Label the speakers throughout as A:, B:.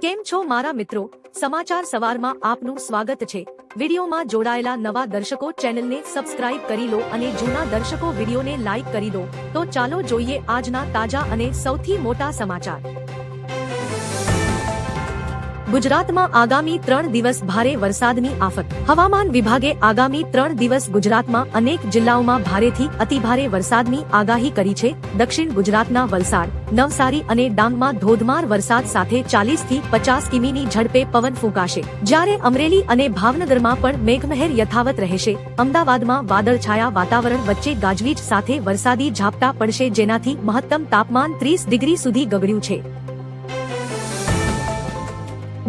A: કેમ છો મારા મિત્રો? સમાચાર સવારમાં આપનું સ્વાગત છે। વિડીયોમાં જોડાયેલા નવા દર્શકો ચેનલને સબસ્ક્રાઇબ કરી લો અને જૂના દર્શકો વિડીયોને લાઇક કરી દો। તો ચાલો જોઈએ આજના તાજા અને સૌથી મોટા સમાચાર। ગુજરાતમાં આગામી 3 દિવસ ભારે વરસાદની આફત। હવામાન વિભાગે આગામી 3 દિવસ ગુજરાતમાં અનેક જિલ્લાઓમાં ભારેથી અતિભારે વરસાદની આગાહી કરી છે। દક્ષિણ ગુજરાતના વલસાડ, નવસારી અને ડાંગમાં ધોધમાર વરસાદ સાથે 40 થી 50 કિમીની ઝડપે પવન ફૂંકાશે, જ્યારે અમરેલી અને ભાવનગરમાં પણ મેઘમહેર યથાવત રહેશે। અમદાવાદમાં વાદળછાયા વાતાવરણ વચ્ચે ગાજવીજ સાથે વરસાદી ઝાપટા પડશે, જેનાથી મહત્તમ તાપમાન 30 ડિગ્રી સુધી ગગડ્યું છે।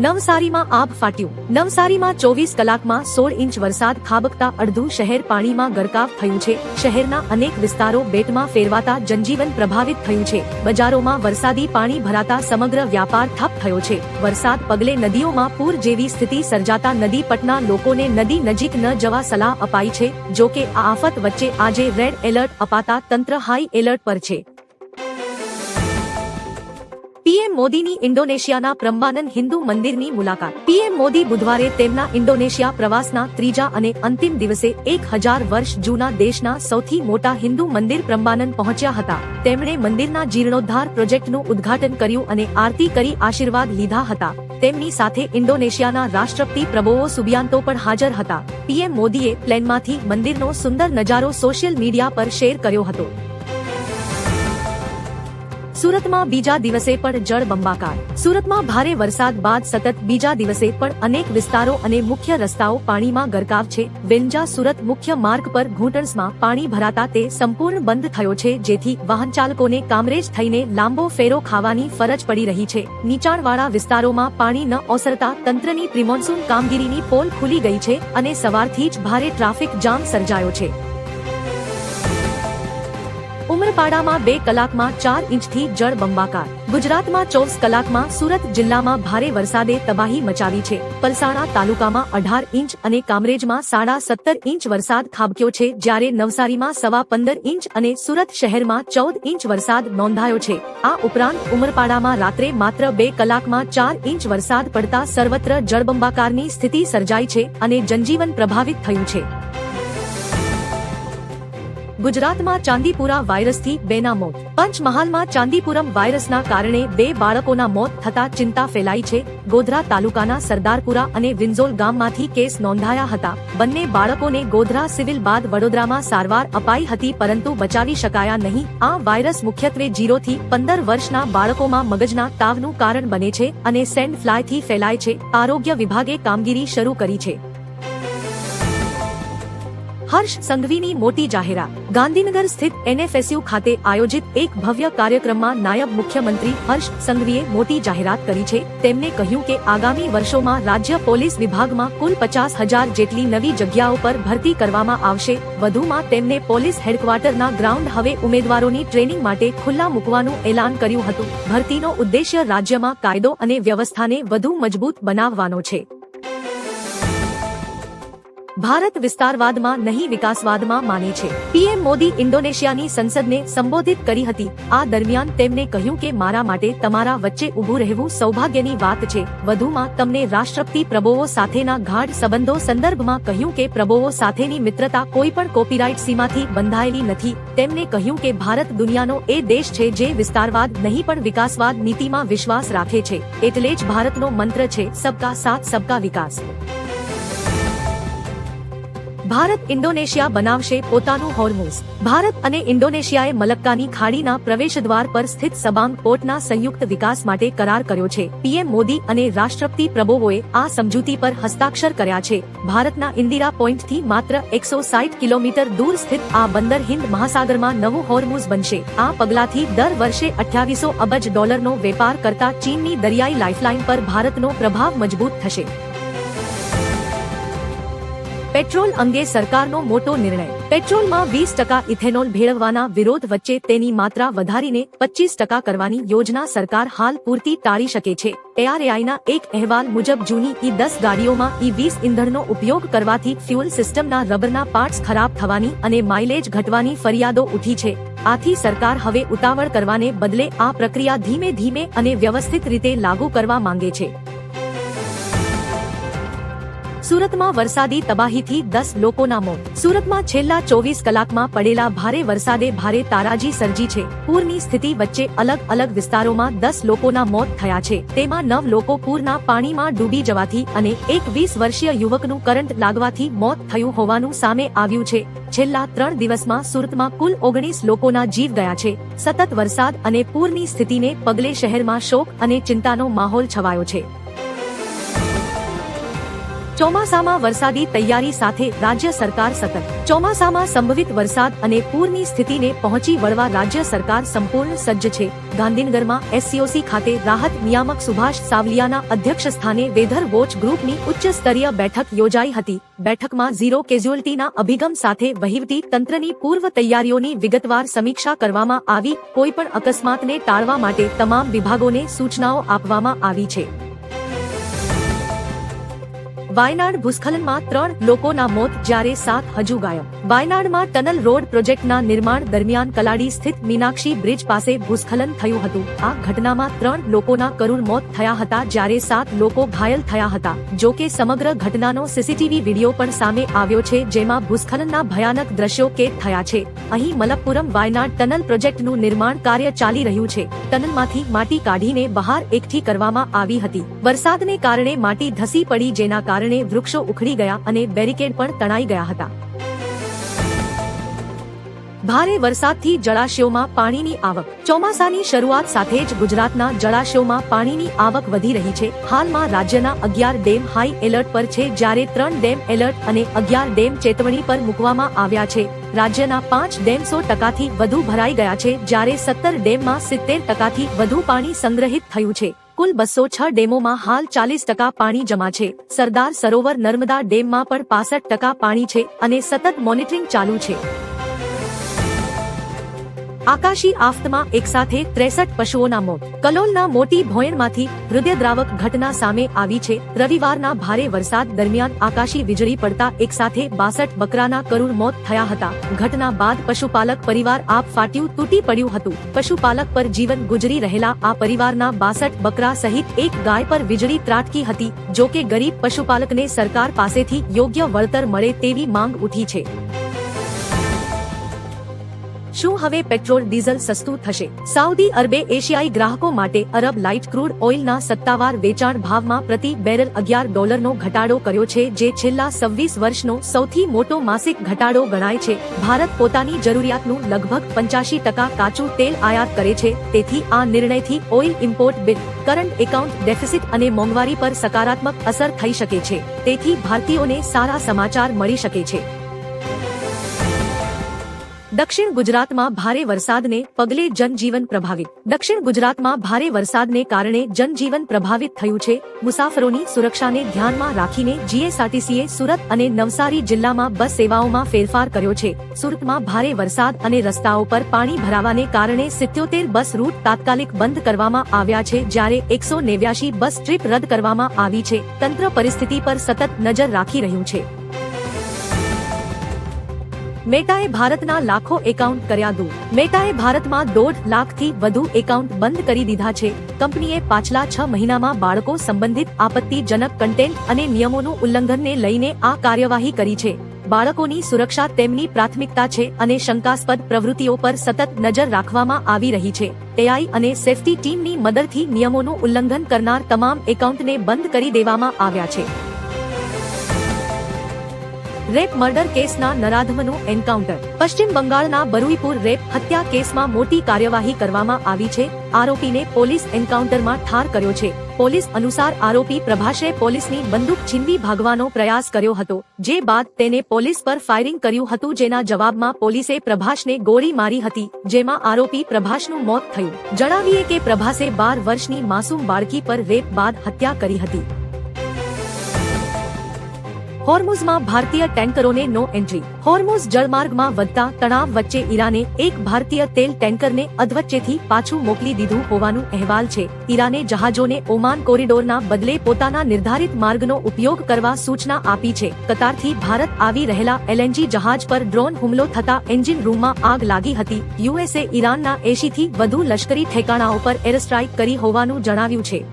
A: નવસારીમાં આભ ફાટ્યું। નવસારીમાં 24 કલાકમાં 16 ઇંચ વરસાદ ખાબકતા અડધું શહેર પાણીમાં ગરકાવ થયું છે। શહેરના અનેક વિસ્તારો બેટમાં ફેરવાતા જનજીવન પ્રભાવિત થયું છે। બજારોમાં વરસાદી પાણી ભરાતા સમગ્ર વ્યાપાર ઠપ થયો છે। વરસાદ પગલે નદીઓમાં પૂર જેવી સ્થિતિ સર્જાતા નદી પટના લોકોને નદી નજીક ન જવા સલાહ અપાઈ છે। જોકે આ આફત વચ્ચે આજે રેડ એલર્ટ અપાતા તંત્ર હાઈ એલર્ટ પર છે। પીએમ મોદીની ઇન્ડોનેશિયાના બ્રહ્માનંદ હિન્દુ મંદિરની મુલાકાત। પીએમ મોદી બુધવારે તેમના ઇન્ડોનેશિયા પ્રવાસના ત્રીજા અને અંતિમ દિવસે 1000 વર્ષ જૂના દેશના સૌથી મોટા હિન્દુ મંદિર બ્રહ્માનંદ પહોંચ્યા હતા। તેમણે મંદિરના જીર્ણોદ્ધાર પ્રોજેક્ટનું ઉદ્ઘાટન કર્યું અને આરતી કરી આશીર્વાદ લીધા હતા। તેમની સાથે ઇન્ડોનેશિયાના રાષ્ટ્રપતિ પ્રબોવો સુબિયાન્તો પણ હાજર હતા। પીએમ મોદીએ પ્લેનમાંથી મંદિરનો સુંદર નજારો સોશિયલ મીડિયા પર શેર કર્યો હતો। સુરતમાં બીજા દિવસે પણ જળબંબાકાર। સુરતમાં ભારે વરસાદ બાદ સતત બીજા દિવસે પણ અનેક વિસ્તારો અને મુખ્ય રસ્તાઓ પાણીમાં ગરકાવ છે। વેંજા સુરત મુખ્ય માર્ગ પર ઘૂંટણસમાં પાણી ભરાતા તે સંપૂર્ણ બંધ થયો છે, જેથી વાહનચાલકોને કામરેજ થઈને લાંબો ફેરો ખાવાની ફરજ પડી રહી છે। નીચાણવાળા વિસ્તારોમાં પાણી ન ઓસરતા તંત્રની પ્રિમોન્સૂન કામગીરીની પોલ ખુલી ગઈ છે અને સવારથી જ ભારે ટ્રાફિક જામ સર્જાયો છે। ઉમરપાડામાં 2 કલાકમાં 4 ઇંચથી જળબંબાકાર। ગુજરાતમાં 24 કલાકમાં સુરત જિલ્લામાં ભારે વરસાદે તબાહી મચાવી છે। પલસાણા તાલુકામાં 18 ઇંચ અને કામરેજમાં 17.5 ઇંચ વરસાદ ખાબક્યો છે, જ્યારે નવસારીમાં 15.25 ઇંચ અને સુરત શહેરમાં 14 ઇંચ વરસાદ નોંધાયો છે। આ ઉપરાંત ઉમરપાડામાં રાત્રે માત્ર 2 કલાકમાં 4 ઇંચ વરસાદ પડતા સર્વત્ર જળબંબાકારની સ્થિતિ સર્જાઈ છે અને જનજીવન પ્રભાવિત થયું છે। ગુજરાતમાં ચાંદીપુરા વાયરસથી 2ના મોત। પંચમહાલમાં ચાંદીપુરમ વાયરસના કારણે 2 બાળકોના મોત થતા ચિંતા ફેલાઈ છે। ગોધરા તાલુકાના સરદારપુરા અને વિંઝોલ ગામમાંથી કેસ નોંધાયા હતા। બંને બાળકોને ગોધરા સિવિલ બાદ વડોદરામાં સારવાર અપાઈ હતી, પરંતુ બચાવી શકાયા નહીં। આ વાયરસ મુખ્યત્વે 0 થી 15 વર્ષના બાળકોમાં મગજના તાવનું કારણ બને છે અને સેન્ડ ફ્લાયથી ફેલાય છે। આરોગ્ય વિભાગે કામગીરી શરૂ કરી છે। હર્ષ સંઘવીની મોટી જાહેરાત। ગાંધીનગર સ્થિત એનએફએસયુ ખાતે આયોજિત એક ભવ્ય કાર્યક્રમમાં નાયબ મુખ્યમંત્રી હર્ષ સંઘવીએ મોટી જાહેરાત કરી છે। તેમણે કહ્યું કે આગામી વર્ષોમાં રાજ્ય પોલીસ વિભાગમાં કુલ 50,000 જેટલી નવી જગ્યાઓ પર ભરતી કરવામાં આવશે। વધુમાં તેમણે પોલીસ હેડક્વાર્ટરના ગ્રાઉન્ડ હવે ઉમેદવારોની ટ્રેનિંગ માટે ખુલ્લા મૂકવાનું એલાન કર્યું હતું। ભરતીનો ઉદ્દેશ્ય રાજ્યમાં કાયદો અને વ્યવસ્થાને વધુ મજબૂત બનાવવાનો છે। ભારત વિસ્તારવાદમાં નહીં વિકાસવાદમાં માને છે। પીએમ મોદી ઇન્ડોનેશિયાની સંસદને સંબોધિત કરી હતી। આ દરમિયાન તેમણે કહ્યું કે મારા માટે તમારા વચ્ચે ઊભું રહેવું સૌભાગ્યની વાત છે। વધુમાં તમને રાષ્ટ્રપતિ પ્રબોવો સાથેના ગાઢ સંબંધો સંદર્ભમાં કહ્યું કે પ્રબોવો સાથેની મિત્રતા કોઈ પણ કોપીરાઇટ સીમાથી બંધાયેલી નથી। તેમણે કહ્યું કે ભારત દુનિયાનો એ દેશ છે જે વિસ્તારવાદ નહીં પણ વિકાસવાદ નીતિમાં વિશ્વાસ રાખે છે। એટલે જ ભારતનો મંત્ર છે સબકા સાથ સબકા વિકાસ। ભારત ઇન્ડોનેશિયા બનાવશે પોતાનું હોર્મુઝ। ભારત અને ઇન્ડોનેશિયાએ મલક્કાની ખાડીના પ્રવેશદ્વાર પર સ્થિત સબાંગ પોર્ટના સંયુક્ત વિકાસ માટે કરાર કર્યો છે। પીએમ મોદી અને રાષ્ટ્રપતિ પ્રબોવોએ આ સમજૂતી પર હસ્તાક્ષર કર્યા છે। ભારતના ઇન્દિરા પોઈન્ટથી માત્ર 160 કિલોમીટર દૂર સ્થિત આ બંદર હિન્દ મહાસાગરમાં નવું હોર્મુઝ બનશે। આ પગલાથી દર વર્ષે $2800 અબજ વેપાર કરતા ચીનની દરિયાઈ લાઇફલાઇન પર ભારતનો પ્રભાવ મજબૂત થશે। પેટ્રોલ અંગે સરકારનો મોટો નિર્ણય। પેટ્રોલમાં 20% ઇથેનોલ ભેળવવાના વિરોધ વચ્ચે તેની માત્રા વધારીને 25% કરવાની યોજના સરકાર હાલ પૂરતી ટાળી શકે છે। ARAIના એક અહેવાલ મુજબ જૂની E10 ગાડીઓમાં E20 ઇંધણનો ઉપયોગ કરવાથી ફ્યુઅલ સિસ્ટમના રબરના પાર્ટ્સ ખરાબ થવાની અને માઇલેજ ઘટવાની ફરિયાદો ઉઠી છે। આથી સરકાર હવે ઉતાવળ કરવાને બદલે આ પ્રક્રિયા ધીમે ધીમે અને વ્યવસ્થિત રીતે લાગુ કરવા માંગે છે. સુરતમાં વરસાદી તબાહીથી 10 લોકોના મોત. સુરતમાં છેલ્લા 24 કલાકમાં પડેલા ભારે વરસાદે ભારે તારાજી સર્જી છે. પૂરની સ્થિતિ વચ્ચે અલગ અલગ વિસ્તારોમાં 10 લોકોના મોત થયા છે. તેમાં 9 લોકો પૂરના પાણીમાં ડૂબી જવાથી અને એક 20 વર્ષીય યુવકનું કરંટ લાગવાથી મોત થયું હોવાનું સામે આવ્યું છે. છેલ્લા 3 દિવસમાં સુરતમાં કુલ 19 લોકોના જીવ ગયા છે. સતત વરસાદ અને પૂરની સ્થિતિને પગલે શહેરમાં શોક અને ચિંતાનો માહોલ છવાયો છે. ચોમાસામાં વરસાદી તૈયારી સાથે રાજ્ય સરકાર સતર્ક. ચોમાસામાં સંભવિત વરસાદ અને પૂરની સ્થિતિને પહોંચી વળવા રાજ્ય સરકાર સંપૂર્ણ સજ્જ છે. ગાંધીનગરમાં SCOC ખાતે રાહત નિયામક સુભાષ સાવલિયાના અધ્યક્ષસ્થાને વેધર વોચ ગ્રુપની ઉચ્ચ સ્તરીય બેઠક યોજાઈ હતી. બેઠકમાં ઝીરો કેઝ્યુઅલ્ટીના અભિગમ સાથે વહીવટી તંત્રની પૂર્વ તૈયારીઓની વિગતવાર સમીક્ષા કરવામાં આવી. કોઈપણ અકસ્માતને ટાળવા માટે તમામ વિભાગોને સૂચનાઓ આપવામાં આવી છે. વાયનાડ ભૂસ્ખલનમાં 3 લોકોના મોત જ્યારે 7 હજુ ગાયબ. વાયનાડમાં ટનલ રોડ પ્રોજેક્ટના નિર્માણ દરમિયાન કલાડી સ્થિત મીનાક્ષી બ્રિજ પાસે ભૂસ્ખલન થયું હતું. આ ઘટનામાં 3 લોકોના કરુણ મોત થયા હતા જ્યારે 7 લોકો ઘાયલ થયા હતા. જો કે સમગ્ર ઘટનાનો CCTV વિડીયો પણ સામે આવ્યો છે, જેમાં ભૂસ્ખલનના ભયાનક દ્રશ્યો કેદ થયા છે. અહીં મલપ્પુરમ વાયનાડ ટનલ પ્રોજેક્ટનું નિર્માણ કાર્ય ચાલી રહ્યું છે. ટનલમાંથી માટી કાઢીને બહાર એકઠી કરવામાં આવી હતી. વરસાદને કારણે માટી ધસી પડી, જેના કારણે વૃક્ષો ઉખડી ગયા અને બેરિકેડ પણ તણાઈ ગયા હતા. ભારે વરસાદથી જળાશયોમાં પાણીની આવક. ચોમાસાની શરૂઆત સાથે જ ગુજરાતના જળાશયોમાં પાણીની આવક વધી રહી છે. હાલમાં રાજ્યના 11 ડેમ હાઈ એલર્ટ પર છે, જ્યારે 3 ડેમ એલર્ટ અને 11 ડેમ ચેતવણી પર મૂકવામાં આવ્યા છે. રાજ્યના 5 ડેમ 100% વધુ ભરાઈ ગયા છે, જ્યારે 17 ડેમમાં 70% વધુ પાણી સંગ્રહિત થયું છે. કુલ 206 ડેમોમાં હાલ 40% પાણી જમા છે. સરદાર સરોવર નર્મદા ડેમમાં પણ 65% પાણી છે અને સતત મોનિટરિંગ ચાલુ છે. આકાશી આફતમાં એકસાથે 63 પશુઓના મોત. કલોલના મોટી ભોયણમાંથી હૃદયદ્રાવક ઘટના સામે આવી છે. રવિવારના ભારે વરસાદ દરમિયાન આકાશી વીજળી પડતા એકસાથે 62 બકરાના કરુણ મોત થયા હતા. ઘટના બાદ પશુપાલક પરિવાર આપ ફાટ્યું તૂટી પડ્યું હતું. પશુપાલક પર જીવન ગુજરી રહેલા આ પરિવારના 62 બકરા સહિત એક ગાય પર વીજળી ત્રાટકી હતી. જો કે ગરીબ પશુપાલકને સરકાર પાસેથી યોગ્ય વળતર મળે તેવી માંગ ઉઠી છે. શું હવે પેટ્રોલ ડીઝલ સસ્તું થશે? સાઉદી અરબે એશિયાઈ ગ્રાહકો માટે અરબ લાઇટ ક્રૂડ ઓઇલના સત્તાવાર વેચાણ ભાવમાં પ્રતિ બેરલ $11નો ઘટાડો કર્યો છે, જે છેલ્લા 26 વર્ષનો સૌથી મોટો માસિક ઘટાડો ગણાય છે. ભારત પોતાની જરૂરિયાતનું લગભગ 85% કાચું તેલ આયાત કરે છે, તેથી આ નિર્ણયથી oil import bill, current account deficit અને મોંઘવારી પર સકારાત્મક અસર થઈ શકે છે. તેથી ભારતીયોને સારા સમાચાર મળી શકે છે. દક્ષિણ ગુજરાતમાં ભારે વરસાદને પગલે જનજીવન પ્રભાવિત. દક્ષિણ ગુજરાતમાં ભારે વરસાદને કારણે જનજીવન પ્રભાવિત થયું છે. મુસાફરોની સુરક્ષાને ધ્યાનમાં રાખીને GSRTCએ સુરત અને નવસારી જિલ્લામાં બસ સેવાઓમાં ફેરફાર કર્યો છે. સુરતમાં ભારે વરસાદ અને રસ્તાઓ પર પાણી ભરાવાને કારણે 77 બસ રૂટ તાત્કાલિક બંધ કરવામાં આવ્યા છે, જ્યારે 189 બસ ટ્રીપ રદ કરવામાં આવી છે. તંત્ર પરિસ્થિતિ પર સતત નજર રાખી રહ્યું છે. મેટાએ ભારતના લાખો એકાઉન્ટ કર્યા દૂર. મેટાએ ભારતમાં 1.5 લાખથી વધુ એકાઉન્ટ બંધ કરી દીધા છે. કંપનીએ પાછલા 6 મહિનામાં બાળકો સંબંધિત આપત્તિજનક કન્ટેન્ટ અને નિયમોનું ઉલ્લંઘનને લઈને આ કાર્યવાહી કરી છે. બાળકોની સુરક્ષા તેમની પ્રાથમિકતા છે અને શંકાસ્પદ પ્રવૃત્તિઓ પર સતત નજર રાખવામાં આવી રહી છે. AI અને સેફટી ટીમની મદદથી નિયમોનું ઉલ્લંઘન કરનાર તમામ એકાઉન્ટને બંધ કરી દેવામાં આવ્યા છે. રેપ મર્ડર કેસના નરાધમનું એન્કાઉન્ટર. પશ્ચિમ બંગાળના બરુઈપુર રેપ હત્યા કેસમાં મોટી કાર્યવાહી કરવામાં આવી છે. આરોપીને પોલીસ એન્કાઉન્ટરમાં ઠાર કર્યો છે. પોલીસ અનુસાર આરોપી પ્રભાસે પોલીસની બંદૂક છીનવી ભાગવાનો પ્રયાસ કર્યો હતો, જે બાદ તેને પોલીસ પર ફાયરિંગ કર્યું હતું, જેના જવાબમાં પોલીસે પ્રભાસને ગોળી મારી હતી, જેમાં આરોપી પ્રભાસનું મોત થયું. જણાવીએ કે પ્રભાસે 12 વર્ષની માસૂમ બાળકી પર રેપ બાદ હત્યા કરી હતી. હોર્મુઝમાં ભારતીય ટેન્કરોને નો એન્ટ્રી. હોર્મુઝ જળમાર્ગમાં વધતા તણાવ વચ્ચે ઈરાને એક ભારતીય તેલ ટેન્કરને અધવચ્ચેથી પાછું મોકલી દીધું હોવાનું અહેવાલ છે. ઈરાને જહાજોને ઓમાન કોરિડોરના બદલે પોતાના નિર્ધારિત માર્ગનો ઉપયોગ કરવા સૂચના આપી છે. કતારથી ભારત આવી રહેલા એલએનજી જહાજ પર ડ્રોન હુમલો થતા એન્જિન રૂમમાં આગ લાગી હતી. યુએસએ ઈરાનના 80થી વધુ લશ્કરી ઠેકાણાઓ પર એર સ્ટ્રાઇક કરી હોવાનું જણાવ્યું છે.